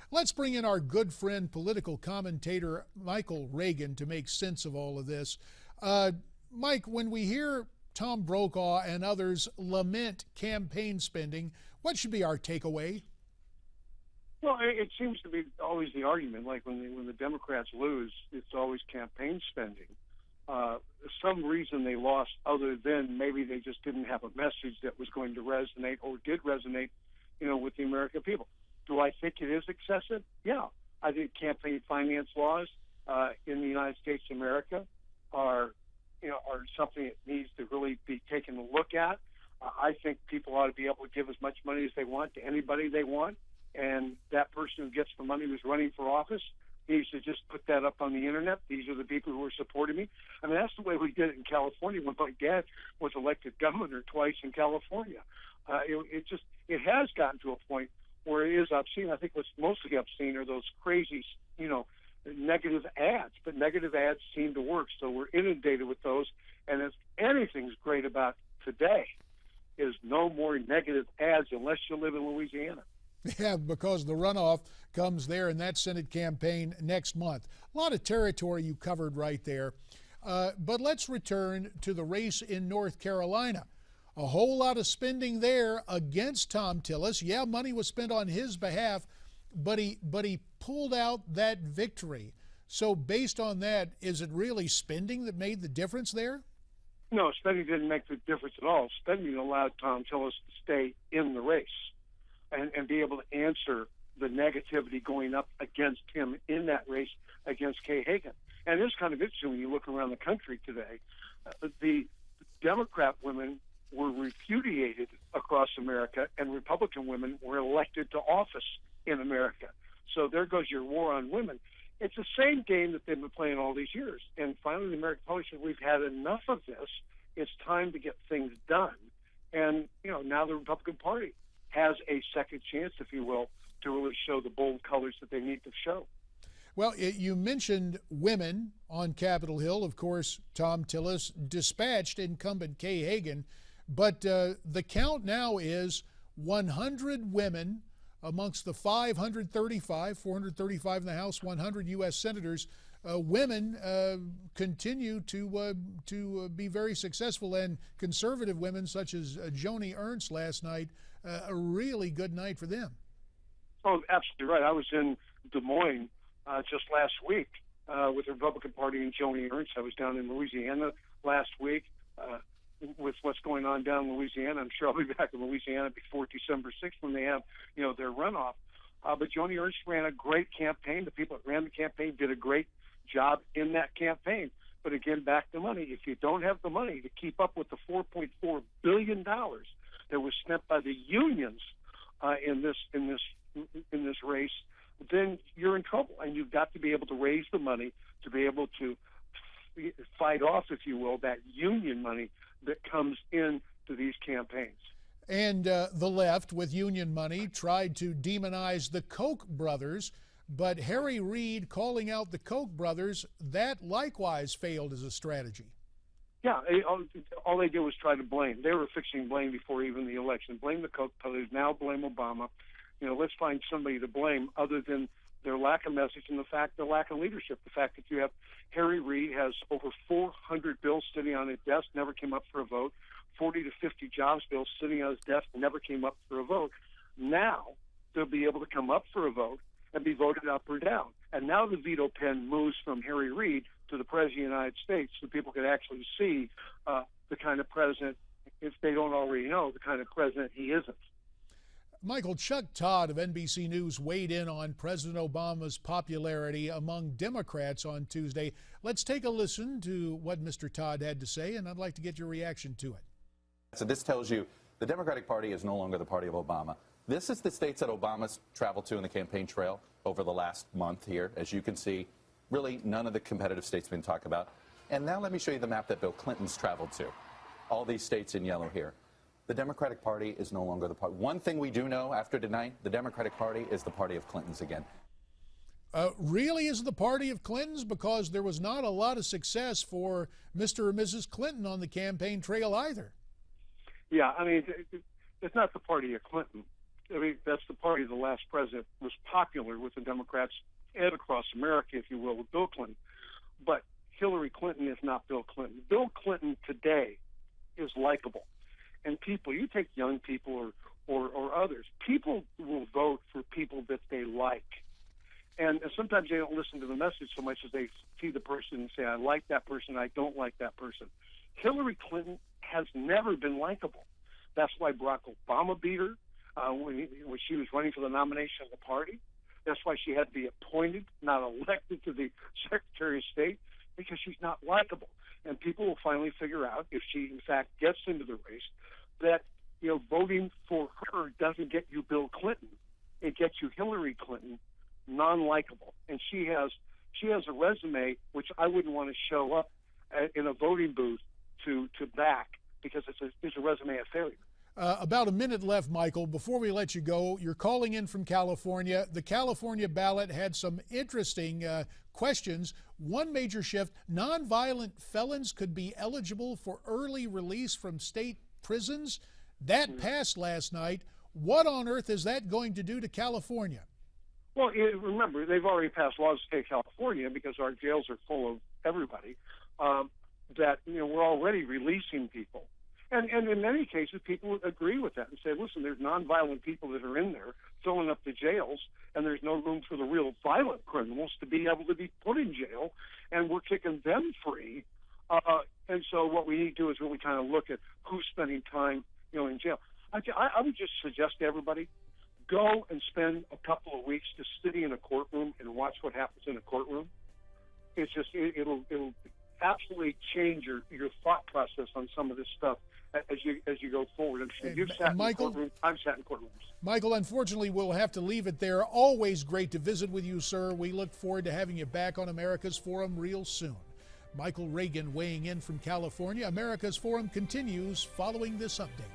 Let's bring in our good friend, political commentator Michael Reagan to make sense of all of this. Mike, when we hear Tom Brokaw and others lament campaign spending, what should be our takeaway? Well, it seems to be always the argument, like when the Democrats lose, it's always campaign spending. Some reason they lost other than maybe they just didn't have a message that was going to resonate or did resonate, with the American people. Do I think it is excessive? Yeah. I think campaign finance laws in the United States of America are something that needs to really be taken a look at. I think people ought to be able to give as much money as they want to anybody they want, and that person who gets the money who's running for office needs to just put that up on the internet. These are the people who are supporting me. I mean, that's the way we did it in California when my dad was elected governor twice in California. It has gotten to a point where it is obscene. I think what's mostly obscene are those crazy, negative ads. But negative ads seem to work, so we're inundated with those. And if anything's great about today is no more negative ads unless you live in Louisiana. Yeah, because the runoff comes there in that Senate campaign next month. A lot of territory you covered right there. But let's return to the race in North Carolina. A whole lot of spending there against Tom Tillis. Yeah, money was spent on his behalf, but he pulled out that victory. So based on that, is it really spending that made the difference there? No, spending didn't make the difference at all. Spending allowed Tom Tillis to stay in the race and be able to answer the negativity going up against him in that race against Kay Hagan. And it is kind of interesting when you look around the country today. The Democrat women were repudiated across America, and Republican women were elected to office in America. So there goes your war on women. It's the same game that they've been playing all these years. And finally, the American public said, we've had enough of this. It's time to get things done. And, now the Republican Party has a second chance, if you will, to really show the bold colors that they need to show. Well, you mentioned women on Capitol Hill. Of course, Tom Tillis dispatched incumbent Kay Hagan. But the count now is 100 women amongst the 435 in the House, 100 U.S. senators. Women continue to be very successful, and conservative women such as Joni Ernst last night, a really good night for them. Oh, absolutely right. I was in Des Moines just last week with the Republican Party and Joni Ernst. I was down in Louisiana last week. With what's going on down in Louisiana, I'm sure I'll be back in Louisiana before December 6th when they have, their runoff. But Joni Ernst ran a great campaign. The people that ran the campaign did a great job in that campaign. But again, back to money. If you don't have the money to keep up with the $4.4 billion that was spent by the unions in this race, then you're in trouble. And you've got to be able to raise the money to be able to fight off, if you will, that union money that comes into these campaigns. And the left, with union money, tried to demonize the Koch brothers, but Harry Reid calling out the Koch brothers, that likewise failed as a strategy. Yeah, all they did was try to blame. They were fixing blame before even the election. Blame the Koch brothers, now blame Obama. Let's find somebody to blame other than their lack of message and the lack of leadership. The fact that you have Harry Reid has over 400 bills sitting on his desk, never came up for a vote, 40 to 50 jobs bills sitting on his desk, never came up for a vote. Now they'll be able to come up for a vote and be voted up or down. And now the veto pen moves from Harry Reid to the President of the United States, so people can actually see the kind of president, if they don't already know, the kind of president he isn't. Michael, Chuck Todd of NBC News weighed in on President Obama's popularity among Democrats on Tuesday. Let's take a listen to what Mr. Todd had to say, and I'd like to get your reaction to it. So this tells you the Democratic Party is no longer the party of Obama. This is the states that Obama's traveled to in the campaign trail over the last month here. As you can see, really none of the competitive states have been talked about. And now let me show you the map that Bill Clinton's traveled to. All these states in yellow here. The Democratic Party is no longer the party. One thing we do know after tonight, the Democratic Party is the party of Clintons again. Really is the party of Clintons? Because there was not a lot of success for Mr. or Mrs. Clinton on the campaign trail either. Yeah, I mean, it's not the party of Clinton. I mean, that's the party of the last president was popular with the Democrats and across America, if you will, with Bill Clinton. But Hillary Clinton is not Bill Clinton. Bill Clinton today is likable. And people, you take young people or others, people will vote for people that they like. And sometimes they don't listen to the message so much as they see the person and say, I like that person, I don't like that person. Hillary Clinton has never been likable. That's why Barack Obama beat her when she was running for the nomination of the party. That's why she had to be appointed, not elected, to the Secretary of State, because she's not likable. And people will finally figure out, if she in fact gets into the race, that voting for her doesn't get you Bill Clinton. It gets you Hillary Clinton, non-likable. And she has a resume which I wouldn't want to show up in a voting booth to back, because it's a resume of failure. About a minute left, Michael. Before we let you go, you're calling in from California. The California ballot had some interesting questions. One major shift: nonviolent felons could be eligible for early release from state prisons. That passed last night. What on earth is that going to do to California? Well, remember, they've already passed laws in the state of California, because our jails are full of everybody, that we're already releasing people. And in many cases, people agree with that and say, listen, there's nonviolent people that are in there filling up the jails, and there's no room for the real violent criminals to be able to be put in jail, and we're kicking them free. And so what we need to do is really kind of look at who's spending time, in jail. I would just suggest to everybody, go and spend a couple of weeks just sitting in a courtroom and watch what happens in a courtroom. It's just, it'll absolutely change your thought process on some of this stuff as you go forward. You've sat Michael, in courtrooms. I've sat in courtrooms. Michael, unfortunately, we'll have to leave it there. Always great to visit with you, sir. We look forward to having you back on America's Forum real soon. Michael Reagan weighing in from California. America's Forum continues following this update.